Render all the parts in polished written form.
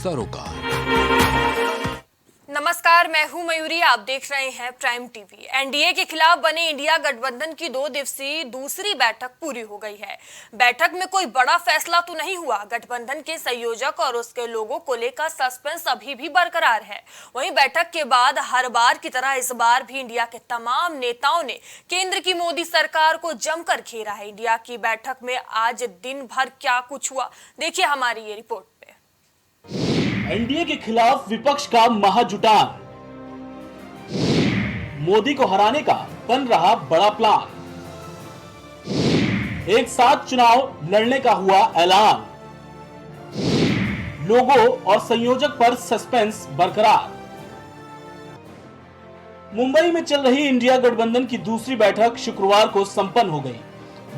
सरोकार। नमस्कार, मैं हूं मयूरी। आप देख रहे हैं प्राइम टीवी। एनडीए के खिलाफ बने इंडिया गठबंधन की 2 दिवसीय दूसरी बैठक पूरी हो गई है। बैठक में कोई बड़ा फैसला तो नहीं हुआ। गठबंधन के संयोजक और उसके लोगों को लेकर सस्पेंस अभी भी बरकरार है। वहीं बैठक के बाद हर बार की तरह इस बार भी इंडिया के तमाम नेताओं ने केंद्र की मोदी सरकार को जमकर घेरा है। इंडिया की बैठक में आज दिन भर क्या कुछ हुआ, देखिए हमारी ये रिपोर्ट। एनडीए के खिलाफ विपक्ष का महाजुटान, मोदी को हराने का बन रहा बड़ा प्लान, एक साथ चुनाव लड़ने का हुआ ऐलान, लोगों और संयोजक पर सस्पेंस बरकरार। मुंबई में चल रही इंडिया गठबंधन की दूसरी बैठक शुक्रवार को संपन्न हो गई।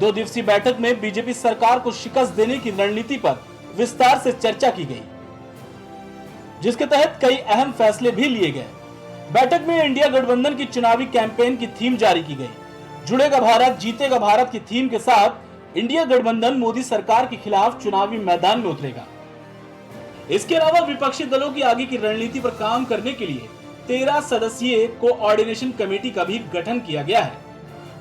2 दिवसीय बैठक में बीजेपी सरकार को शिकस्त देने की रणनीति पर विस्तार से चर्चा की गई, जिसके तहत कई अहम फैसले भी लिए गए। बैठक में इंडिया गठबंधन की चुनावी कैंपेन की थीम जारी की गई। जुड़ेगा भारत, जीतेगा भारत की थीम के साथ इंडिया गठबंधन मोदी सरकार के खिलाफ चुनावी मैदान में उतरेगा। इसके अलावा विपक्षी दलों की आगे की रणनीति पर काम करने के लिए 13 सदस्यीय कोऑर्डिनेशन कमेटी का भी गठन किया गया है।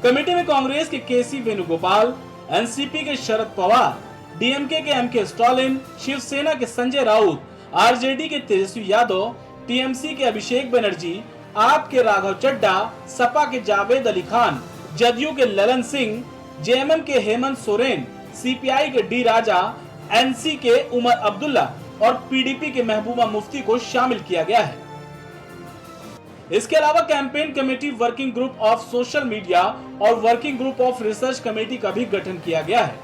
कमेटी में कांग्रेस के केसी वेणुगोपाल, एनसीपी के शरद पवार, डीएमके के एमके स्टालिन, शिवसेना के संजय राउत, आरजेडी के तेजस्वी यादव, टीएमसी के अभिषेक बनर्जी, आप के राघव चड्डा, सपा के जावेद अली खान, जदयू के ललन सिंह, जेएमएम के हेमंत सोरेन, सीपीआई के डी राजा, एनसी के उमर अब्दुल्ला और पीडीपी के महबूबा मुफ्ती को शामिल किया गया है। इसके अलावा campaign committee, working group of social media और working group of research committee का भी गठन किया गया है।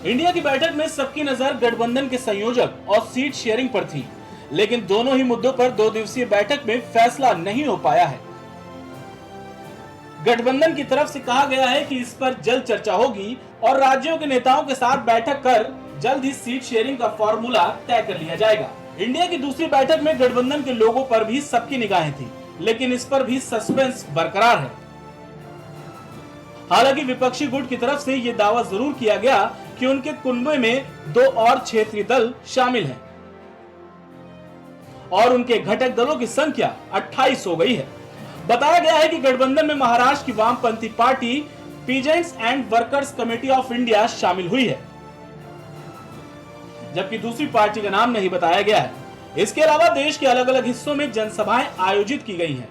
इंडिया की बैठक में सबकी नजर गठबंधन के संयोजक और सीट शेयरिंग पर थी, लेकिन दोनों ही मुद्दों पर 2 दिवसीय बैठक में फैसला नहीं हो पाया है। गठबंधन की तरफ से कहा गया है कि इस पर जल्द चर्चा होगी और राज्यों के नेताओं के साथ बैठक कर जल्द ही सीट शेयरिंग का फॉर्मूला तय कर लिया जाएगा। इंडिया की दूसरी बैठक में गठबंधन के लोगों पर भी सबकी निगाहें थी, लेकिन इस पर भी सस्पेंस बरकरार है। हालांकि विपक्षी गुट की तरफ से यह दावा जरूर किया गया कि उनके कुनबे में 2 और क्षेत्रीय दल शामिल हैं और उनके घटक दलों की संख्या 28 हो गई है। बताया गया है कि गठबंधन में महाराष्ट्र की वामपंथी party peasants and workers committee of India शामिल हुई है, जबकि दूसरी पार्टी का नाम नहीं बताया गया है। इसके अलावा देश के अलग अलग हिस्सों में जनसभाएं आयोजित की गई हैं।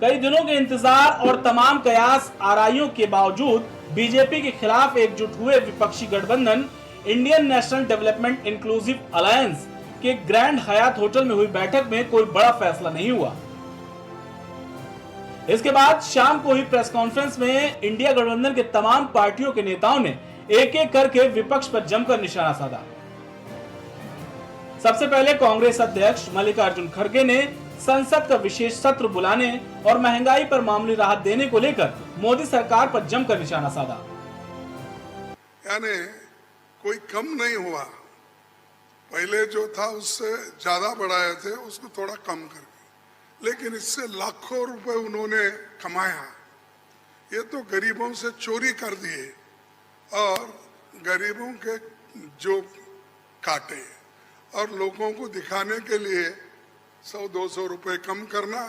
कई दिनों के इंतजार और तमाम कयास आराइयों के बावजूद बीजेपी के खिलाफ एकजुट हुए विपक्षी गठबंधन Indian national development inclusive alliance के ग्रैंड हयात होटल में हुई बैठक में कोई बड़ा फैसला नहीं हुआ। इसके बाद शाम को हुई प्रेस कॉन्फ्रेंस में इंडिया गठबंधन के तमाम पार्टियों के नेताओं ने एक एक करके विपक्ष पर जमकर निशाना साधा। सबसे पहले कांग्रेस अध्यक्ष मल्लिकार्जुन खड़गे ने संसद का विशेष सत्र बुलाने और महंगाई पर मामूली राहत देने को लेकर मोदी सरकार पर जमकर निशाना साधा। यानी कोई कम नहीं हुआ, पहले जो था उससे ज्यादा बढ़ाए थे, उसको थोड़ा कम करके, लेकिन इससे लाखों रुपए उन्होंने कमाया। ये तो गरीबों से चोरी कर दिए और गरीबों के जो काटे और लोगों को दिखाने के लिए 100-200 रुपए कम करना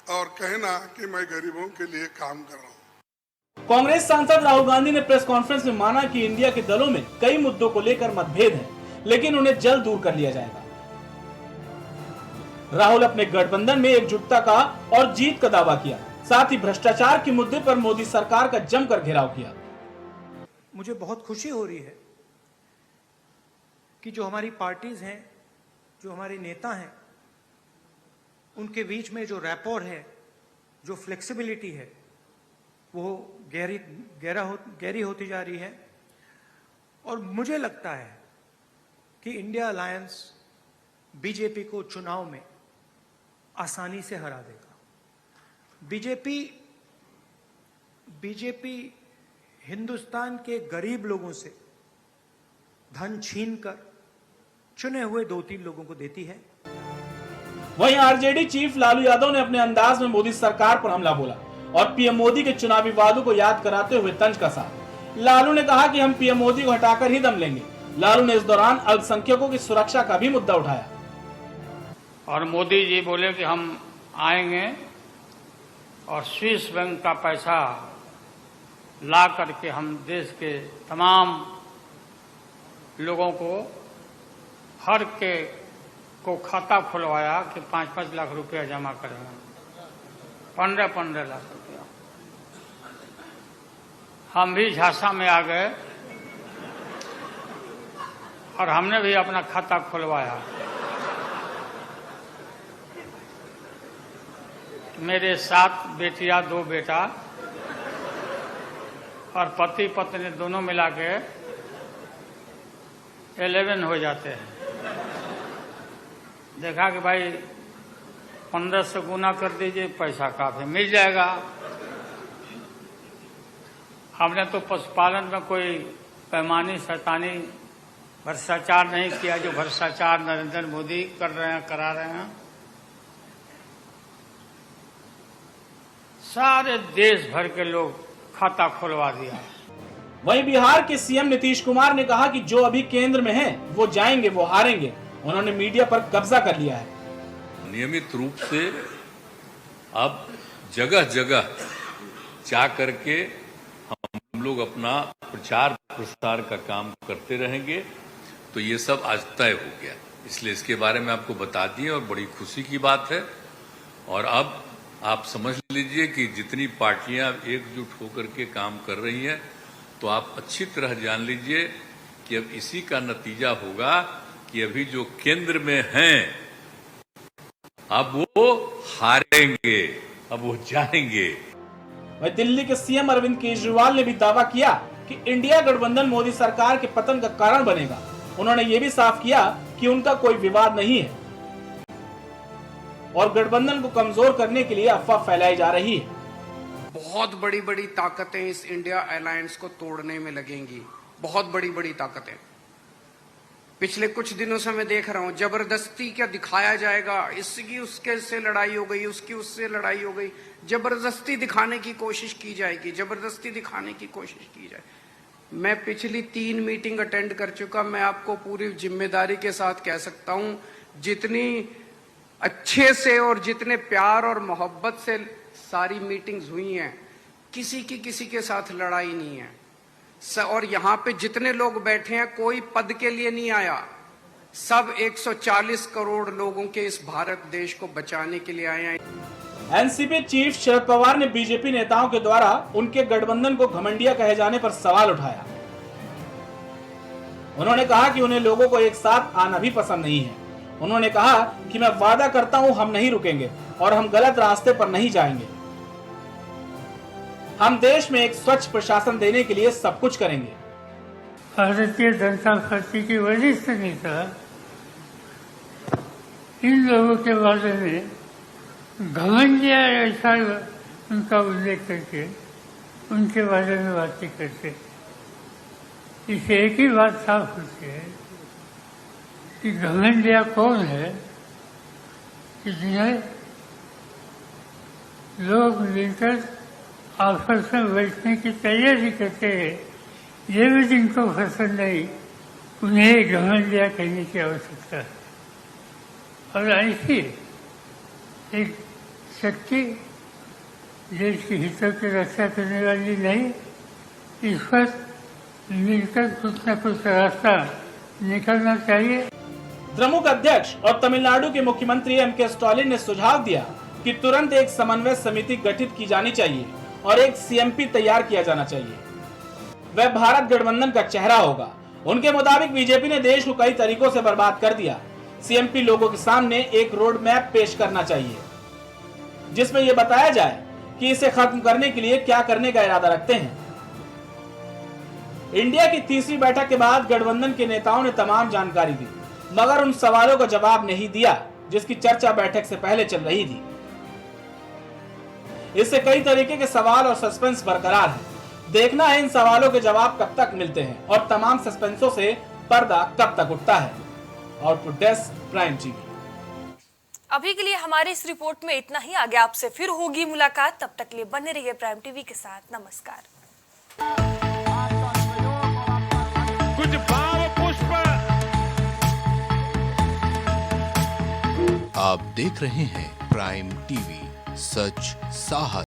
और कहना कि मैं गरीबों के लिए काम कर रहा हूं। कांग्रेस सांसद राहुल गांधी ने प्रेस कॉन्फ्रेंस में माना कि इंडिया के दलों में कई मुद्दों को लेकर मतभेद है, लेकिन उन्हें जल्द दूर कर लिया जाएगा। राहुल अपने गठबंधन में एकजुटता का और जीत का दावा किया, साथ ही भ्रष्टाचार के मुद्दे पर मोदी सरकार का जमकर घेराव किया। मुझे बहुत खुशी हो रही है कि जो हमारी पार्टीज हैं, जो हमारे नेता हैं, उनके बीच में जो रैपोर है, जो फ्लेक्सिबिलिटी है, वो गहरी होती जा रही है। और मुझे लगता है कि इंडिया अलायंस बीजेपी को चुनाव में आसानी से हरा देगा। बीजेपी हिंदुस्तान के गरीब लोगों से धन छीनकर चुने हुए 2-3 लोगों को देती है। वहीं आरजेडी चीफ लालू यादव ने अपने अंदाज में मोदी सरकार पर हमला बोला और पीएम मोदी के चुनावी वादों को याद कराते हुए तंज कसा। लालू ने कहा कि हम पीएम मोदी को हटाकर ही दम लेंगे। लालू ने इस दौरान अल्पसंख्यकों की सुरक्षा का भी मुद्दा उठाया। और मोदी जी बोले कि हम आएंगे और स्विस बैंक का पैसा ला करके हम देश के तमाम लोगों को हर के को खाता खुलवाया कि 5-5 लाख रुपया जमा करेंगे, 15-15 लाख रुपया। हम भी झांसा में आ गए और हमने भी अपना खाता खुलवाया। मेरे 7 बेटियां 2 बेटा और पति पत्नी दोनों मिला के 11 हो जाते हैं। देखा कि भाई 15 से गुना कर दीजिए, पैसा काफी मिल जाएगा। हमने तो पशुपालन में कोई पैमानी शैतानी भ्रष्टाचार नहीं किया जो भ्रष्टाचार नरेंद्र मोदी कर रहे हैं, करा रहे हैं। सारे देश भर के लोग खाता खुलवा दिया। वहीं बिहार के सीएम नीतीश कुमार ने कहा कि जो अभी केंद्र में हैं, वो जाएंगे, वो हारेंगे। उन्होंने मीडिया पर कब्जा कर लिया है। नियमित रूप से अब जगह जगह जा करके हम लोग अपना प्रचार प्रसार का काम करते रहेंगे। तो ये सब आज तय हो गया, इसलिए इसके बारे में आपको बता दिए और बड़ी खुशी की बात है। और अब आप समझ लीजिए कि जितनी पार्टियां एकजुट होकर के काम कर रही हैं, तो आप अच्छी तरह जान लीजिए कि अब इसी का नतीजा होगा कि अभी जो केंद्र में हैं अब वो हारेंगे, अब वो जाएंगे। वहीं दिल्ली के सीएम अरविंद केजरीवाल ने भी दावा किया कि इंडिया गठबंधन मोदी सरकार के पतन का कारण बनेगा। उन्होंने ये भी साफ किया कि उनका कोई विवाद नहीं है और गठबंधन को कमजोर करने के लिए अफवाह फैलाई जा रही है। बहुत बड़ी बड़ी ताकतें इस इंडिया अलायंस को तोड़ने में लगेंगी, बहुत बड़ी बड़ी ताकतें। पिछले कुछ दिनों से मैं देख रहा हूं, जबरदस्ती क्या दिखाया जाएगा, इसकी उसके से लड़ाई हो गई, उसकी उससे लड़ाई हो गई, जबरदस्ती दिखाने की कोशिश की जाएगी, जबरदस्ती दिखाने की कोशिश की जाए। मैं पिछली 3 मीटिंग अटेंड कर चुका, मैं आपको पूरी जिम्मेदारी के साथ कह सकता हूं, जितनी अच्छे से और जितने प्यार और मोहब्बत से सारी मीटिंग्स हुई हैं, किसी के साथ लड़ाई नहीं है। और यहाँ पे जितने लोग बैठे हैं, कोई पद के लिए नहीं आया, सब 140 करोड़ लोगों के इस भारत देश को बचाने के लिए आए हैं। एनसीपी चीफ शरद पवार ने बीजेपी नेताओं के द्वारा उनके गठबंधन को घमंडिया कहे जाने पर सवाल उठाया। उन्होंने कहा कि उन्हें लोगों को एक साथ आना भी पसंद नहीं है। उन्होंने कहा कि मैं वादा करता हूं, हम नहीं रुकेंगे और हम गलत रास्ते पर नहीं जाएंगे। हम देश में एक स्वच्छ प्रशासन देने के लिए सब कुछ करेंगे। भारतीय जनता पार्टी के वरिष्ठ नेता इन लोगों के बारे में घमंडिया ऐसा उनका उल्लेख करके उनके बारे में बातें करते। इसे एक ही बात साफ होती है कि घमंडिया कौन है कि जिन्हें लोग मिलकर आपस में बैठने की तैयारी करते हैं, ये भी जिनको पसंद नहीं, उन्हें घमंडिया कहने की आवश्यकता है। और ऐसी एक शक्ति देश के हितों की रक्षा करने वाली नहीं, इस पर मिलकर कुछ न कुछ रास्ता निकलना चाहिए। द्रमुक अध्यक्ष और तमिलनाडु के मुख्यमंत्री एम.के. स्टालिन ने सुझाव दिया कि तुरंत एक समन्वय समिति गठित की जानी चाहिए और एक सीएमपी तैयार किया जाना चाहिए। वह भारत गठबंधन का चेहरा होगा। उनके मुताबिक बीजेपी ने देश को कई तरीकों से बर्बाद कर दिया। सीएमपी लोगों के सामने एक रोड मैप पेश करना चाहिए, जिसमें यह बताया जाए कि इसे खत्म करने के लिए क्या करने का इरादा रखते हैं। इंडिया की तीसरी बैठक के बाद गठबंधन के नेताओं ने तमाम जानकारी दी, मगर उन सवालों का जवाब नहीं दिया जिसकी चर्चा बैठक से पहले चल रही थी। इससे कई तरीके के सवाल और सस्पेंस बरकरार है। देखना है इन सवालों के जवाब कब तक मिलते हैं और तमाम सस्पेंसों से पर्दा कब तक उठता है। Output desk, prime TV. अभी के लिए हमारी इस रिपोर्ट में इतना ही। आगे आपसे फिर होगी मुलाकात, तब तक के लिए बने रहिए प्राइम टीवी के साथ। नमस्कार। कुछ भाव पुष्प आप देख रहे हैं प्राइम टीवी, सच साहस।